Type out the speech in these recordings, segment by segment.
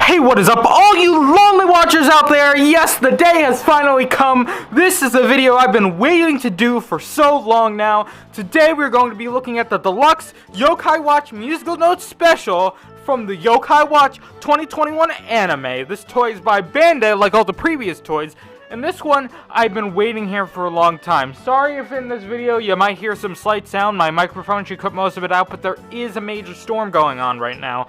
Hey, what is up, all you lonely watchers out there? Yes, the day has finally come. This is a video I've been waiting to do for so long now. Today we're going to be looking at the deluxe Yokai Watch musical notes special from the Yokai Watch 2021 anime. This toy is by Bandai, like all the previous toys. And this one, I've been waiting here for a long time. Sorry if in this video you might hear some slight sound. My microphone should cut most of it out, but there is a major storm going on right now.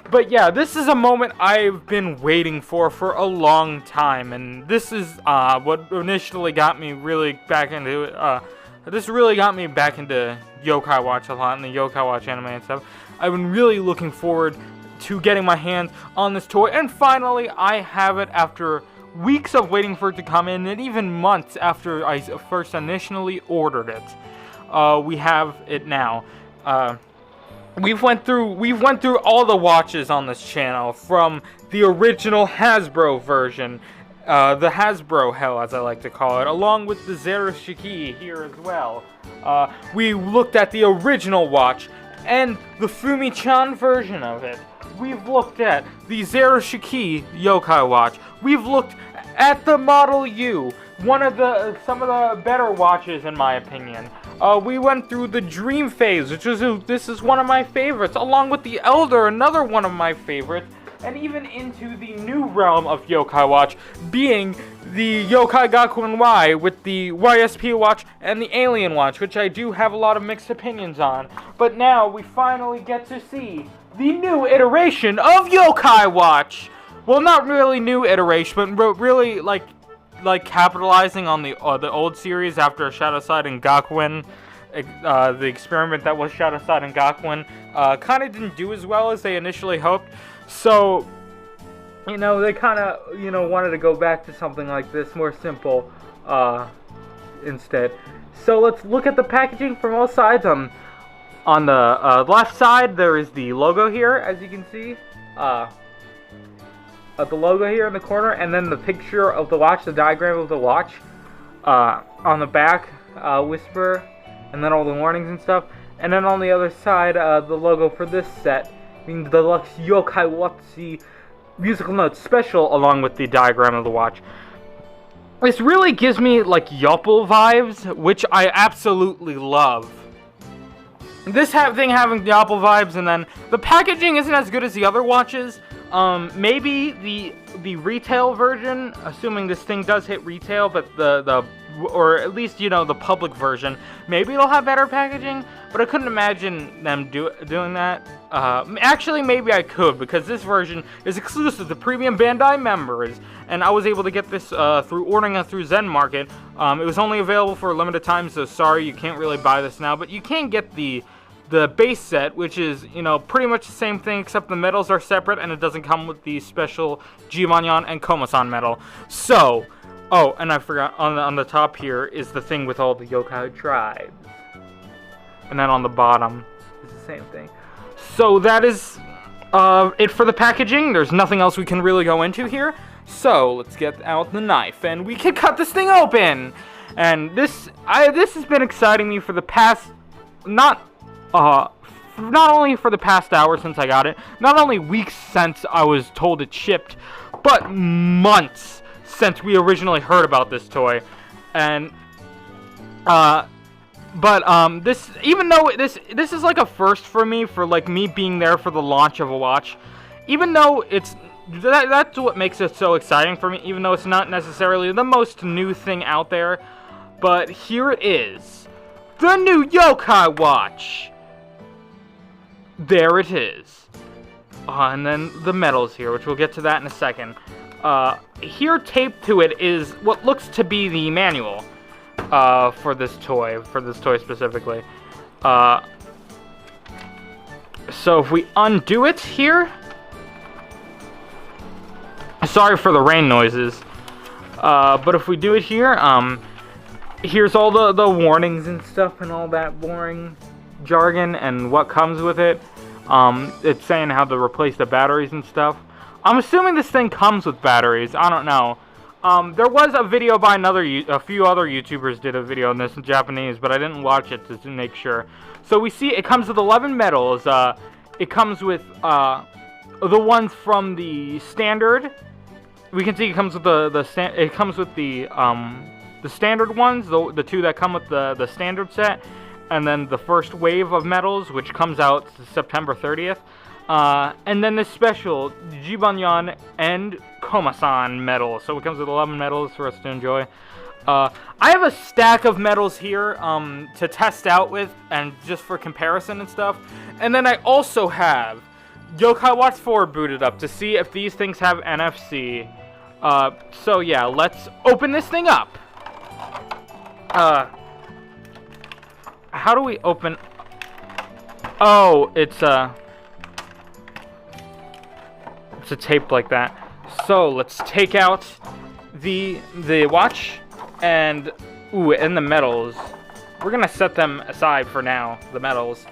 But yeah, this is a moment I've been waiting for a long time, and this is what initially got me really back into it. This really got me back into Yokai Watch a lot, and the Yokai Watch anime and stuff. I've been really looking forward to getting my hands on this toy, and finally I have it after weeks of waiting for it to come in, and even months after I first initially ordered it. We have it now. We've went through all the watches on this channel, from the original Hasbro version, the Hasbro Hell as I like to call it, along with the Zerashiki here as well. We looked at the original watch and the Fumi-chan version of it. We've looked at the Zerashiki Yokai Watch. We've looked at the Model U, some of the better watches in my opinion. We went through the Dream Phase, this is one of my favorites, along with the Elder, another one of my favorites, and even into the new realm of Yokai Watch, being the Yokai Gakuen Y with the YSP Watch and the Alien Watch, which I do have a lot of mixed opinions on. But now we finally get to see the new iteration of Yokai Watch. Well, not really new iteration, but really like capitalizing on the old series after Shadowside and Gakuen. The experiment that was Shadowside and Gakuen kind of didn't do as well as they initially hoped. So, you know, they kind of, wanted to go back to something like this, more simple, instead. So let's look at the packaging from all sides. On the left side, there is the logo here, as you can see. The logo here in the corner, and then the picture of the watch, the diagram of the watch. On the back, Whisper, and then all the warnings and stuff. And then on the other side, the logo for this set, being the Deluxe Yokai Watch musical notes special, along with the diagram of the watch. This really gives me like Yopple vibes, which I absolutely love. This thing having Yopple vibes, and then the packaging isn't as good as the other watches. Maybe the retail version, assuming this thing does hit retail, but or at least, the public version, maybe it'll have better packaging, but I couldn't imagine them doing that. Actually, maybe I could, because this version is exclusive to premium Bandai members, and I was able to get this through ordering it through Zen Market. It was only available for a limited time, so sorry, you can't really buy this now, but you can get the base set, which is, pretty much the same thing, except the medals are separate, and it doesn't come with the special Jimanyan and Komasan medal. So, oh, and I forgot, on the top here is the thing with all the yokai tribes. And then on the bottom is the same thing. So that is it for the packaging. There's nothing else we can really go into here. So, let's get out the knife, and we can cut this thing open! And this has been exciting me for the past, not only for the past hour since I got it, not only weeks since I was told it shipped, but months since we originally heard about this toy. And this, even though this is like a first for me, for like me being there for the launch of a watch, even though that's what makes it so exciting for me, even though it's not necessarily the most new thing out there. But here it is, the new Yokai Watch. There it is. And then the medals here, which we'll get to that in a second. Here taped to it is what looks to be the manual for this toy specifically. So if we undo it here, sorry for the rain noises, but if we do it here, here's all the warnings and stuff and all that boring jargon and what comes with it. It's saying how to replace the batteries and stuff. I'm assuming this thing comes with batteries. I don't know. There was a video by a few other YouTubers did a video on this in Japanese, but I didn't watch it to make sure. So we see it comes with 11 medals. It comes with the ones from the standard. We can see it comes with the standard ones, the two that come with the standard set, and then the first wave of medals, which comes out September 30th. And then this special Jibanyan and Komasan medal. So it comes with 11 medals for us to enjoy. I have a stack of medals here to test out with, and just for comparison and stuff. And then I also have Yokai Watch 4 booted up to see if these things have NFC. So yeah, let's open this thing up. How do we open? Oh, it's a tape like that. So let's take out the watch and the medals. We're gonna set them aside for now. The medals.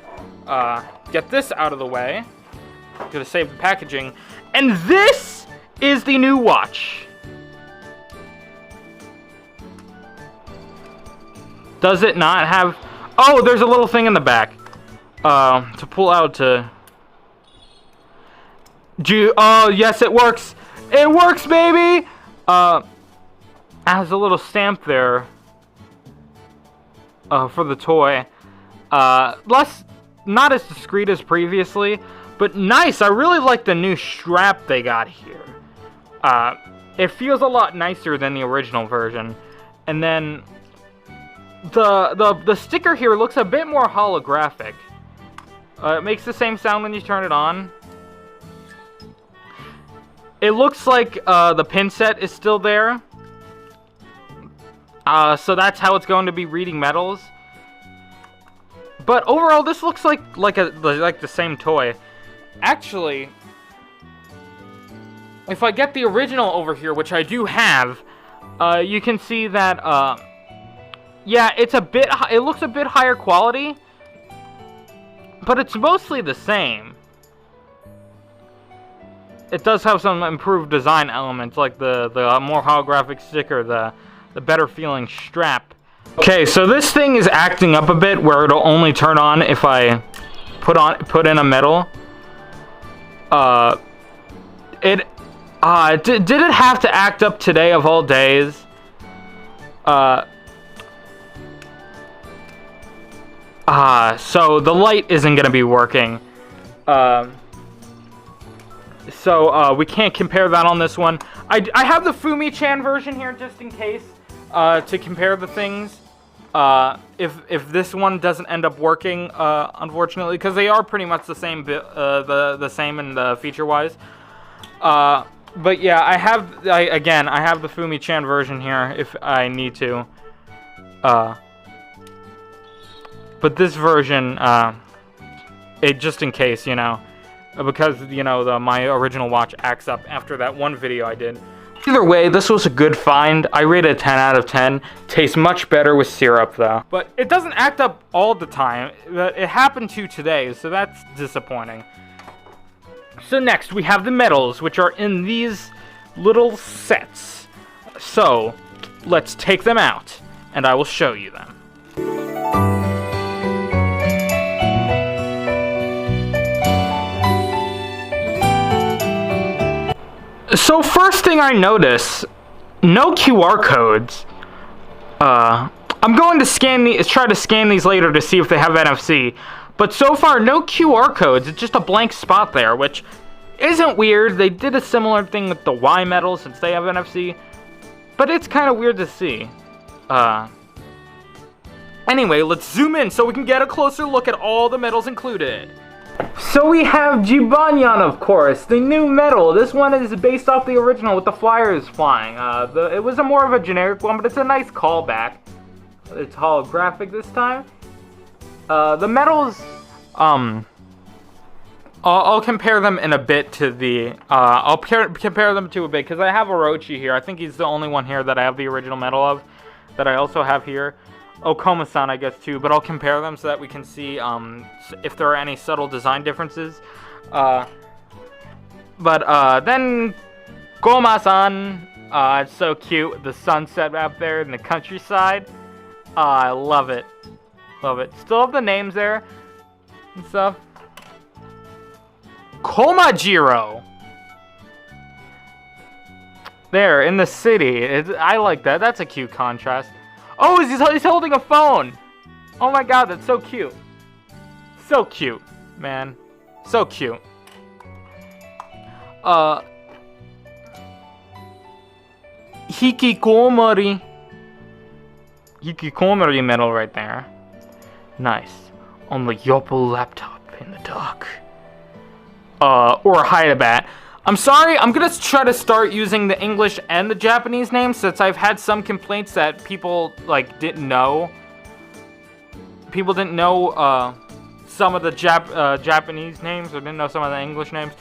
Get this out of the way. Gonna save the packaging, and this is the new watch. Does it not have? Oh, there's a little thing in the back to pull out to. Oh, yes, it works. It works, baby. Has a little stamp there for the toy. Not as discreet as previously, but nice. I really like the new strap they got here. It feels a lot nicer than the original version. And then the sticker here looks a bit more holographic. It makes the same sound when you turn it on. It looks like the pin set is still there. So that's how it's going to be reading medals. But overall, this looks like the same toy. Actually, if I get the original over here, which I do have, you can see that yeah, it looks a bit higher quality, but it's mostly the same. It does have some improved design elements, like the more holographic sticker, the better feeling strap. Okay, so this thing is acting up a bit, where it'll only turn on if I put in a medal. Did it have to act up today of all days? So the light isn't gonna be working. So we can't compare that on this one. I have the Fumi-chan version here just in case, to compare the things. If this one doesn't end up working, unfortunately, because they are pretty much the same, the same in the feature-wise. But yeah, I have the Fumi-chan version here if I need to. But this version, just in case, you know, because, you know, my original watch acts up after that one video I did. Either way, this was a good find. I rate it a 10 out of 10. Tastes much better with syrup, though. But it doesn't act up all the time. It happened to today, so that's disappointing. So next, we have the medals, which are in these little sets. So, let's take them out, and I will show you them. So first thing I notice, no QR codes. I'm going to try to scan these later to see if they have NFC. But so far, no QR codes. It's just a blank spot there, which isn't weird. They did a similar thing with the Y medal since they have NFC. But it's kind of weird to see. Anyway, let's zoom in so we can get a closer look at all the medals included. So we have Jibanyan, of course, the new medal. This one is based off the original with the flyers flying. It was more of a generic one, but it's a nice callback. It's holographic this time. The medals, I'll compare them in a bit to the, I'll compare them to a bit, because I have Orochi here. I think he's the only one here that I have the original medal of, that I also have here. Okoma-san, I guess, too, but I'll compare them so that we can see if there are any subtle design differences. Then Goma-san, it's so cute, the sunset out there in the countryside. I love it. Love it. Still have the names there and stuff. Komajiro. There, in the city. I like that. That's a cute contrast. Oh, he's holding a phone. Oh my god, that's so cute. So cute, man. So cute. Hikikomori. Hikikomori medal right there. Nice. On the Yoppo laptop in the dark. Or Hydabat. I'm sorry, I'm gonna try to start using the English and the Japanese names since I've had some complaints that people, like, didn't know. People didn't know, some of the Japanese names or didn't know some of the English names.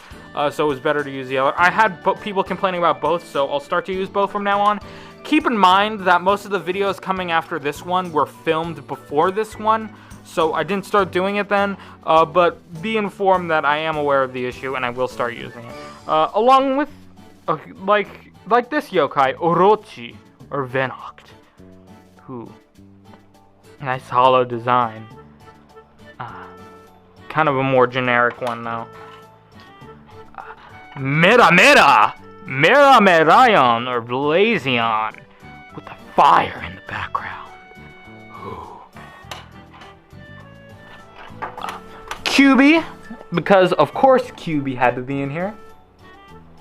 So it was better to use the other. I had people complaining about both, so I'll start to use both from now on. Keep in mind that most of the videos coming after this one were filmed before this one, so I didn't start doing it then, but be informed that I am aware of the issue and I will start using it. Along with, like this yokai, Orochi, or Venoct. Ooh. Nice hollow design. Kind of a more generic one though. Mera Merayon, or Blazion, with the fire in the background. QB, because of course QB had to be in here.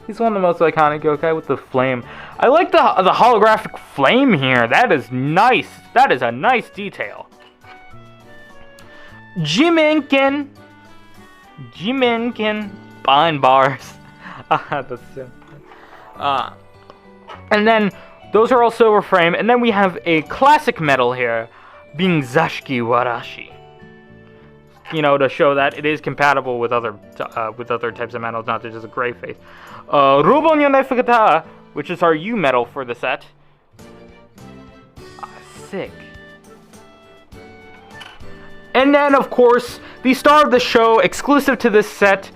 He's one of the most iconic yokai with the flame. I like the holographic flame here. That is nice. That is a nice detail. Jimenkin, bind bars. That's so. And then those are all silver frame, and then we have a classic metal here, being Zashiki Warashi. You know, to show that it is compatible with other types of metals, not just a gray face. Rubonyo Nefugata, which is our U metal for the set. Sick. And then, of course, the star of the show, exclusive to this set,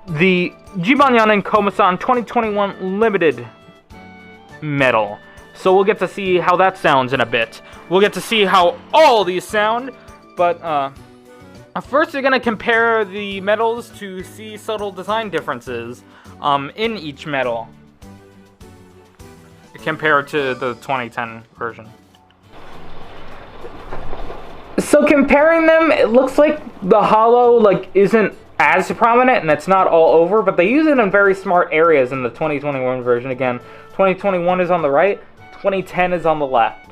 the Jibanyanen Komasan 2021 Limited medal. So we'll get to see how that sounds in a bit. We'll get to see how all these sound, but first we're going to compare the medals to see subtle design differences in each medal compared to the 2010 version. So comparing them, it looks like the hollow isn't as prominent and it's not all over, but they use it in very smart areas in the 2021 version. Again, 2021 is on the right, 2010 is on the left.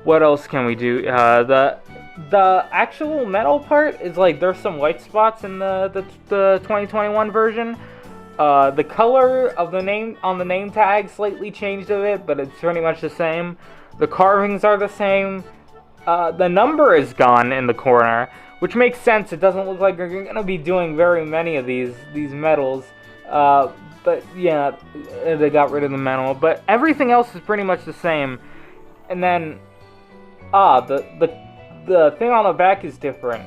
What else can we do? The actual metal part is there's some white spots in the 2021 version. The color of the name on the name tag slightly changed a bit, but it's pretty much the same. The carvings are the same. The number is gone in the corner, which makes sense. It doesn't look like you're going to be doing very many of these medals. But yeah, they got rid of the medal. But everything else is pretty much the same. And then, the thing on the back is different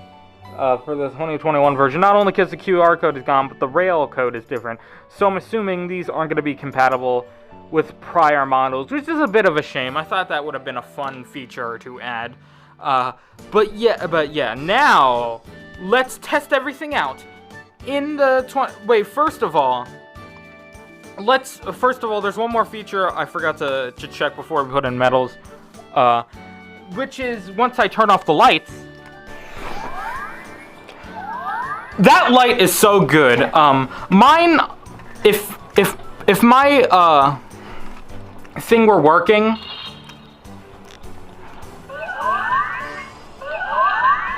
for the 2021 version. Not only because the QR code is gone, but the rail code is different. So I'm assuming these aren't going to be compatible with prior models, which is a bit of a shame. I thought that would have been a fun feature to add. But yeah, now let's test everything out. In the wait, first of all, there's one more feature I forgot to check before we put in medals, which is once I turn off the lights. That light is so good. Mine, if my thing were working.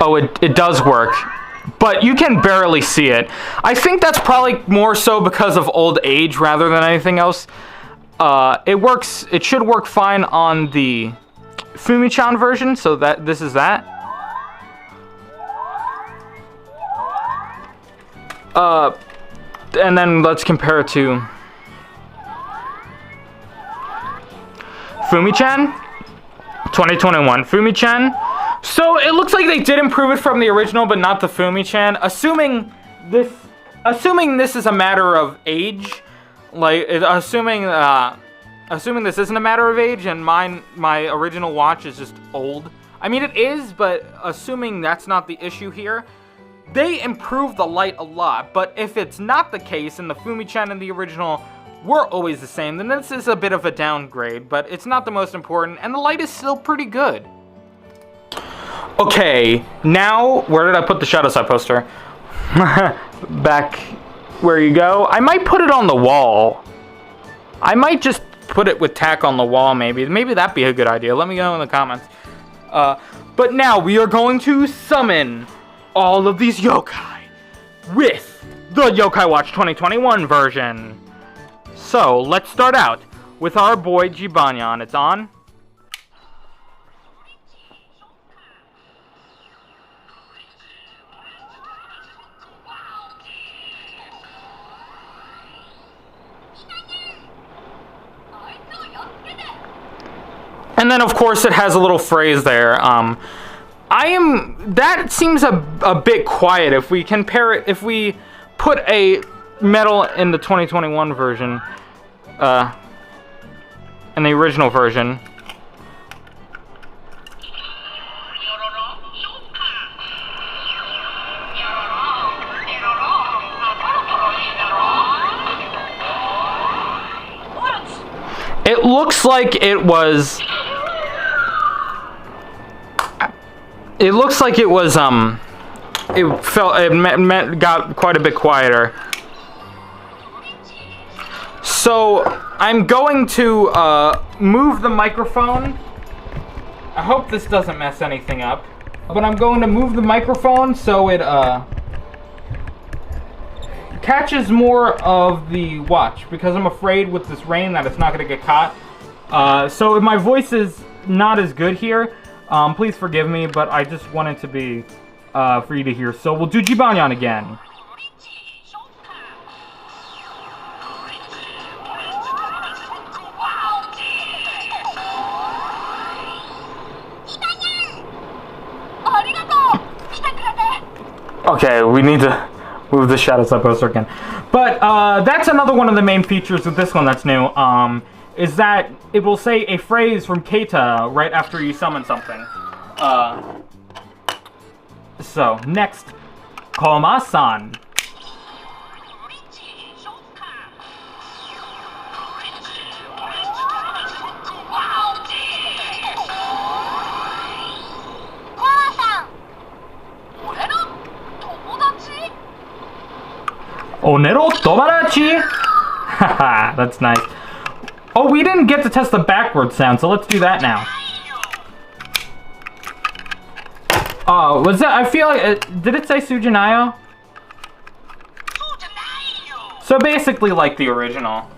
Oh, it does work, but you can barely see it. I think that's probably more so because of old age rather than anything else. It should work fine on the Fumi-chan version, so that this is that. And then let's compare it to Fumi-chan 2021 Fumi-chan. So it looks like they did improve it from the original, but not the Fumi-chan. Assuming this is a matter of age, assuming this isn't a matter of age, and my original watch is just old. I mean, it is, but assuming that's not the issue here, they improved the light a lot, but if it's not the case and the Fumi-chan and the original were always the same, then this is a bit of a downgrade, but it's not the most important, and the light is still pretty good. Okay, now, where did I put the shadow side poster? Back where you go. I might put it on the wall. I might just put it with tack on the wall, maybe. Maybe that'd be a good idea. Let me know in the comments. But now we are going to summon all of these yokai with the Yokai Watch 2021 version. So, let's start out with our boy Jibanyan. It's on. And then, of course, it has a little phrase there. That seems a bit quiet. If we compare it, if we put a medal in the 2021 version, in the original version. It looks like it was. It looks like it was, it got quite a bit quieter. So, I'm going to, move the microphone. I hope this doesn't mess anything up. But I'm going to move the microphone so it, catches more of the watch. Because I'm afraid with this rain that it's not going to get caught. So if my voice is not as good here, please forgive me, but I just want it to be for you to hear. So we'll do Jibanyan again. Okay, we need to move the shadow side poster again. But that's another one of the main features of this one that's new. Is that it will say a phrase from Keita right after you summon something. So, next, Koma-san. Onero Tomodachi? Haha, that's nice. Oh, we didn't get to test the backward sound, so let's do that now. Was that, I feel like, did it say Sujinayo? So basically like the original.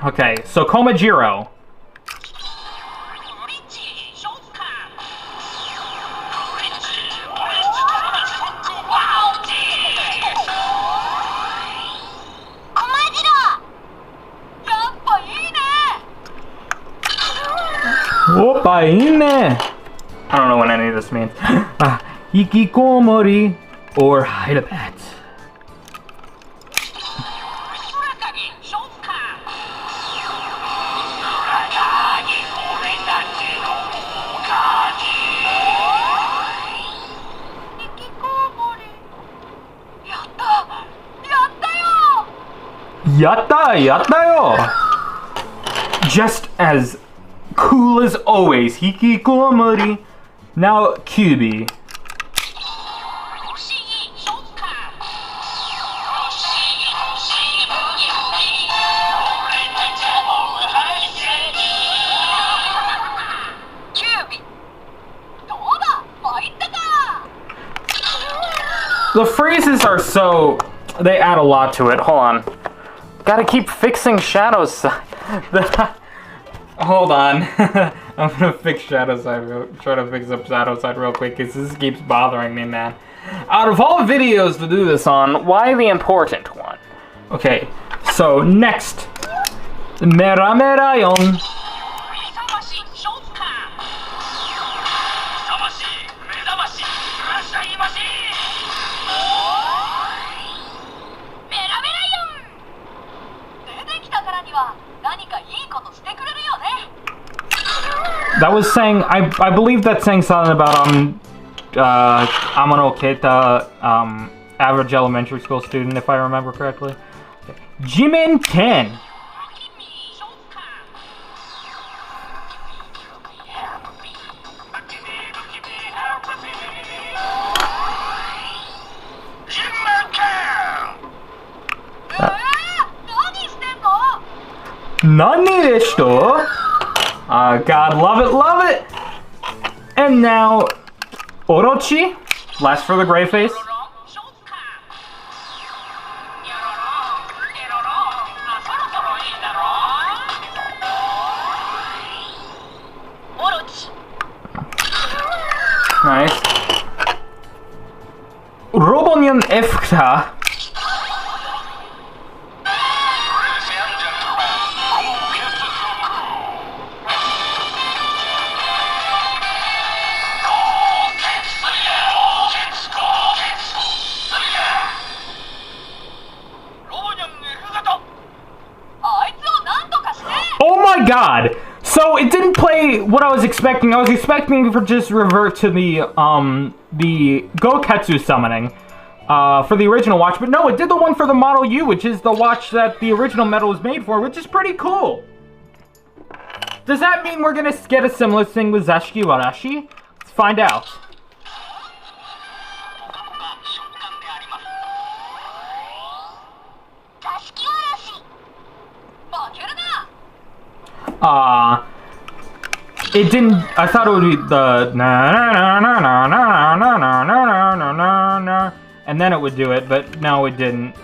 Okay, so Komajiro. Oppaine! I don't know what any of this means. Hikikomori or Hydabat. Yatta! Yatta yo! Just as cool as always, Hikikomori. Now, Kyubi. The phrases are so... they add a lot to it. Hold on. Gotta keep fixing shadows. Hold on. I'm gonna fix shadow side. Try to fix up shadow side real quick because this keeps bothering me, man. Out of all videos to do this on, why the important one? Okay, so next, Meramerayon. That was saying, I believe that's saying something about Amano Keita, average elementary school student, if I remember correctly. Jimin Ken. Nani desu? God, love it, love it! And now, Orochi, last for the gray face. Nice. Robonion Efta. Oh my god! So it didn't play what I was expecting. I was expecting for just revert to the Goketsu summoning for the original watch, but no, it did the one for the Model U, which is the watch that the original medal was made for, which is pretty cool. Does that mean we're gonna get a similar thing with Zashiki Warashi? Let's find out. It didn't. I thought it would be the na na na na na na na na na na na na, and then it would do it, but no, it didn't.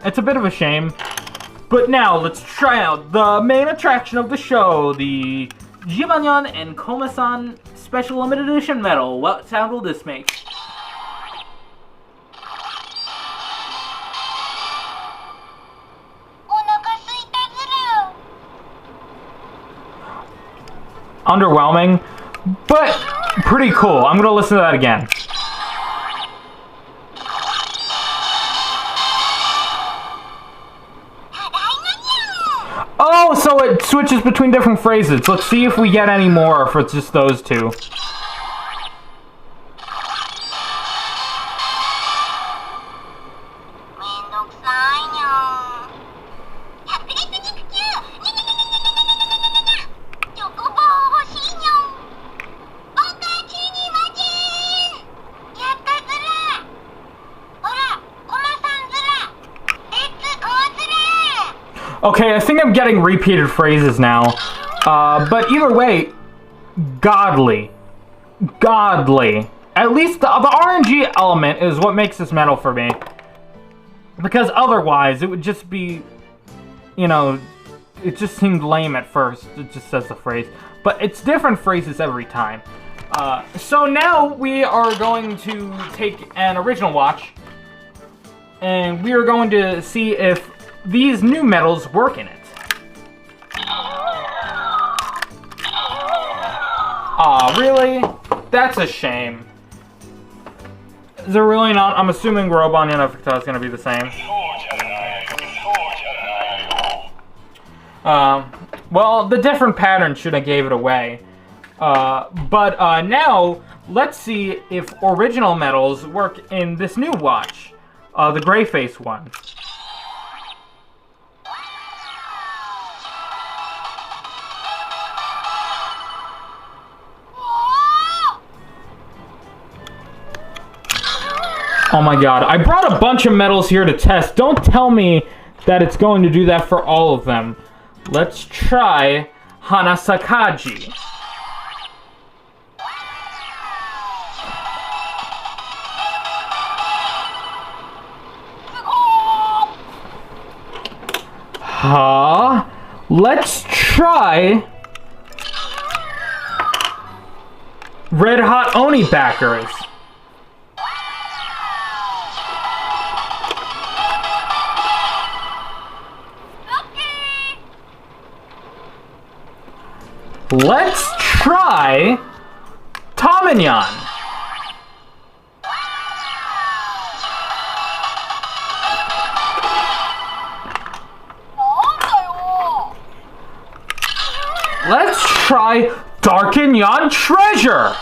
It's a bit of a shame. But now let's try out the main attraction of the show, the Jibanyan and Komasan Special Limited Edition medal. What sound will this make? Underwhelming, but pretty cool. I'm gonna listen to that again. Oh, so it switches between different phrases. Let's see if we get any more, or if it's just those two. Okay, I think I'm getting repeated phrases now. But either way, godly. Godly. At least the RNG element is what makes this medal for me. Because otherwise, it would just be, you know, it just seemed lame at first. It just says the phrase. But it's different phrases every time. So now we are going to take an original watch. And we are going to see if these new medals work in it. Aw, really? That's a shame. Is it really not? I'm assuming Robon and Efta is going to be the same. Well, the different pattern should have gave it away. But now, let's see if original medals work in this new watch. The gray face one. Oh my god, I brought a bunch of medals here to test. Don't tell me that it's going to do that for all of them. Let's try Hanasakaji. Let's try Red Hot Oni backers. Let's try Tominyan. Let's try Darkenyan Treasure.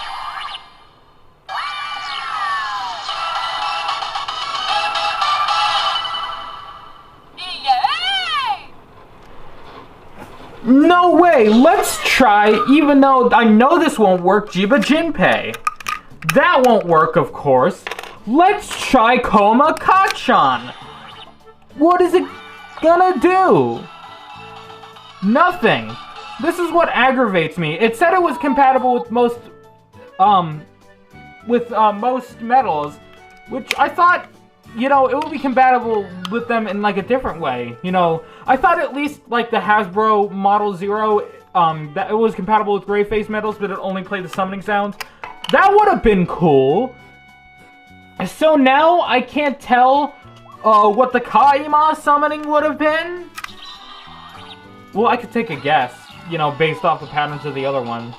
No way! Let's try, even though I know this won't work, Jiba Jinpei. That won't work, of course. Let's try Koma Kachan. What is it gonna do? Nothing. This is what aggravates me. It said it was compatible with most metals, which I thought, you know, it would be compatible with them in like a different way. You know, I thought at least like the Hasbro Model Zero, that it was compatible with gray face metals, but it only played the summoning sounds. That would have been cool. So now I can't tell what the Kaima summoning would have been. Well, I could take a guess, you know, based off the patterns of the other one.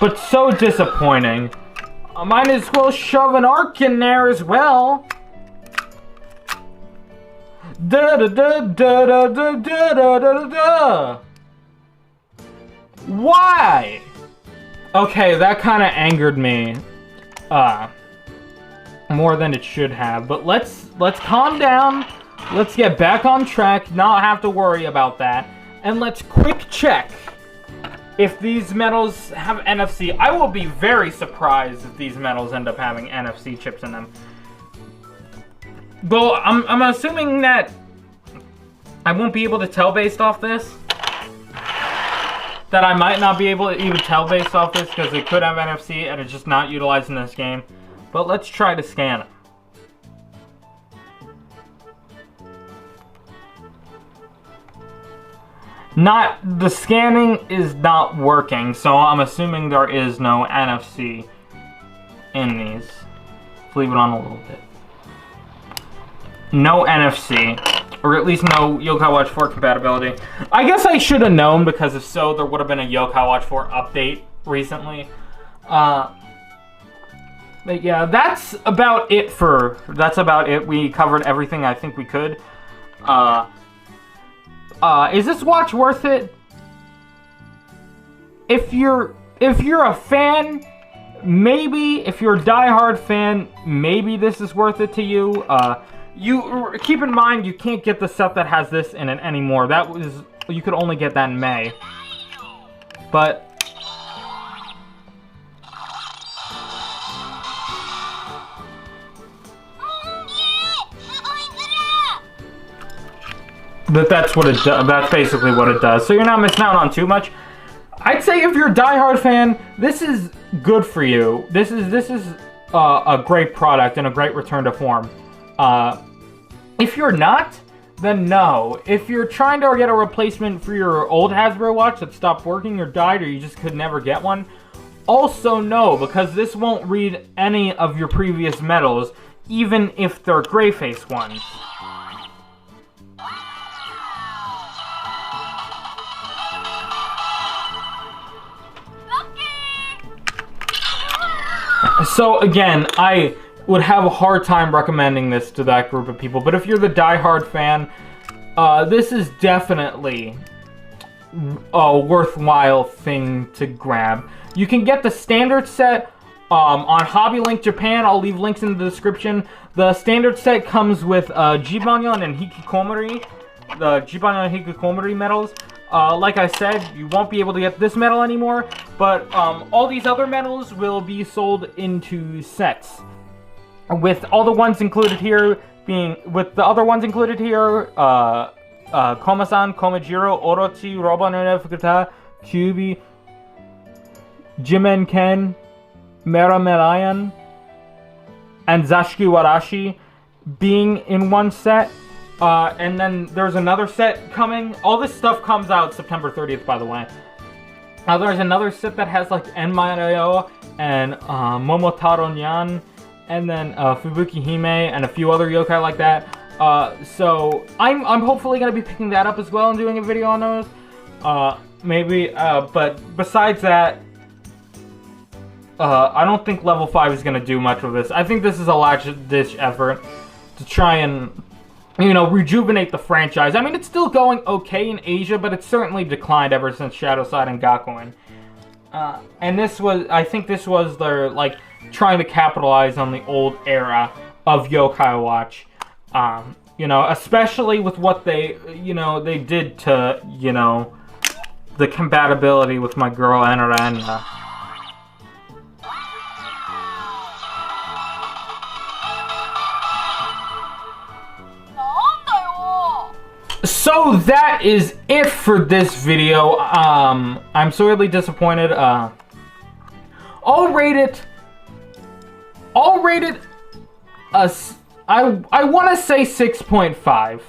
But so disappointing. I might as well shove an arc in there as well. Da da da da da da da da da da. Why? Okay, that kind of angered me. More than it should have. But let's calm down. Let's get back on track. Not have to worry about that. And let's quick check if these metals have NFC. I will be very surprised if these metals end up having NFC chips in them. But I'm assuming that I won't be able to tell based off this. That I might not be able to even tell based off this because it could have NFC and it's just not utilized in this game. But let's try to scan it. The scanning is not working, so I'm assuming there is no NFC in these. Let's leave it on a little bit. No NFC. Or at least no Yokai Watch 4 compatibility. I guess I should have known, because if so, there would have been a Yokai Watch 4 update recently. But yeah, that's about it. We covered everything I think we could. Is this watch worth it? If you're a fan, maybe. If you're a diehard fan, maybe this is worth it to you. You keep in mind you can't get the set that has this in it anymore. You could only get that in May. But that's what it does. That's basically what it does. So you're not missing out on too much. I'd say if you're a diehard fan, this is good for you. This is a great product and a great return to form. If you're not, then no. If you're trying to get a replacement for your old Hasbro watch that stopped working or died, or you just could never get one, also no, because this won't read any of your previous metals, even if they're gray face ones. So again, I would have a hard time recommending this to that group of people, but if you're the diehard fan, this is definitely a worthwhile thing to grab. You can get the standard set on HobbyLink Japan. I'll leave links in the description. The standard set comes with Jibanyan and Hikikomori, the Jibanyan and Hikikomori metals. Like I said, you won't be able to get this metal anymore, but all these other metals will be sold into sets. With all the ones included here Komasan, Komajiro, Orochi, Robanune Fukuta, Kyubi, Jimen Ken, Meramerayan, and Zashiki Warashi being in one set. And then there's another set coming. All this stuff comes out September 30th, by the way. There's another set that has like Enmayo and Momotaro Nyan, and then Fubuki Hime and a few other yokai like that. So I'm hopefully gonna be picking that up as well and doing a video on those. Maybe. But besides that, I don't think level 5 is gonna do much of this. I think this is a last-ditch effort to try and, you know, rejuvenate the franchise. I mean, it's still going okay in Asia, but it's certainly declined ever since Shadowside and Gakuen. And I think this was their, trying to capitalize on the old era of Yokai Watch. You know, especially with what they did to, the compatibility with my girl Anaranya. So that is it for this video. I'm sorely disappointed. I'll rate it I want to say 6.5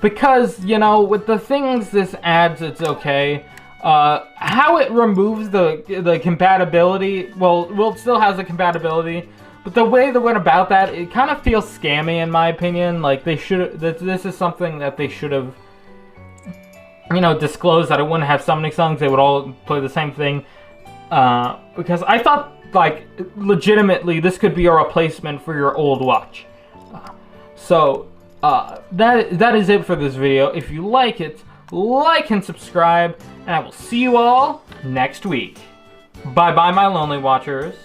because, with the things this adds, it's okay. How it removes the compatibility, well, it still has the compatibility, but the way they went about that, it kind of feels scammy in my opinion. Like they should, this is something that they should have, disclosed, that it wouldn't have summoning songs, they would all play the same thing. Because I thought, like, legitimately, this could be a replacement for your old watch. That is it for this video. If you like it, like and subscribe, and I will see you all next week. Bye-bye, my lonely watchers.